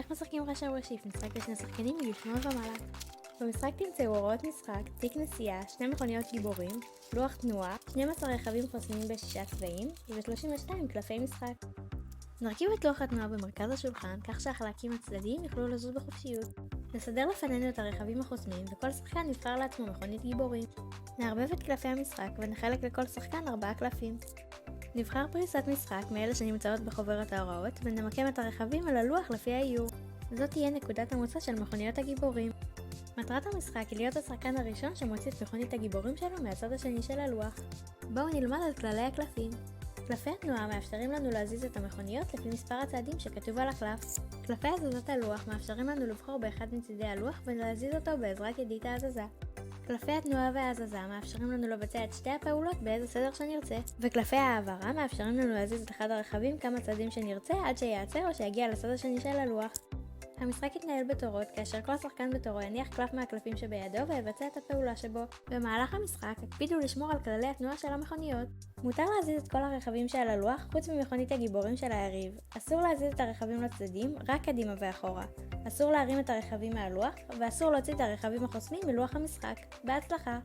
איך משחקים רשע ושיף? משחק לשני שחקנים מגיל 8 ומעלה. במשחק תמצאו הוראות משחק, תיק נסיעה, 2 מכוניות גיבורים, לוח תנועה, 12 רכבים חוסמים ב6 צבעים ו32 קלפי משחק. נרכיב את לוח התנועה במרכז השולחן, כך שהחלקים הצדדיים יוכלו לזוז בחופשיות. נסדר לפנינו את הרכבים החוסמים וכל שחקן יבחר לעצמו מכונית גיבורים. נערבב את קלפי המשחק ונחלק לכל שחקן 4 קלפים. נבחר פריסת משחק מאלה שנמצאות בחוברת ההוראות ונמקם את הרכבים על הלוח לפי האיור. זאת תהיה נקודת המוצא של מכוניות הגיבורים. מטרת המשחק היא להיות השחקן הראשון שמוציא את מכונית הגיבורים שלו מהצד השני של הלוח. בואו נלמד על כללי הקלפים. קלפי התנועה מאפשרים לנו להזיז את המכוניות לפי מספר הצעדים שכתוב על הקלף. קלפי הזזת הלוח מאפשרים לנו לבחור באחד מצידי הלוח ולהזיז אותו בעזרת ידית ההזזה. קלפי התנועה וההזזה מאפשרים לנו לבצע את שתי הפעולות באיזה סדר שנרצה, וקלפי העברה מאפשרים לנו להזיז את אחד הרכבים כמה צעדים שנרצה עד שיעצר או שיגיע לצד השני של הלוח. המשחק יתנהל בתורות, כאשר כל שחקן בתורו יניח קלף מהקלפים שבידו ויבצע את הפעולה שבו. במהלך המשחק הקפידו לשמור על כללי התנועה של המכוניות. מותר להזיז את כל הרכבים שעל הלוח חוץ ממכונית הגיבורים של היריב. אסור להזיז את הרכבים לצדדים, רק קדימה ואחורה. אסור להרים את הרכבים מהלוח, ואסור להוציא את הרכבים החוסמים מלוח המשחק. בהצלחה!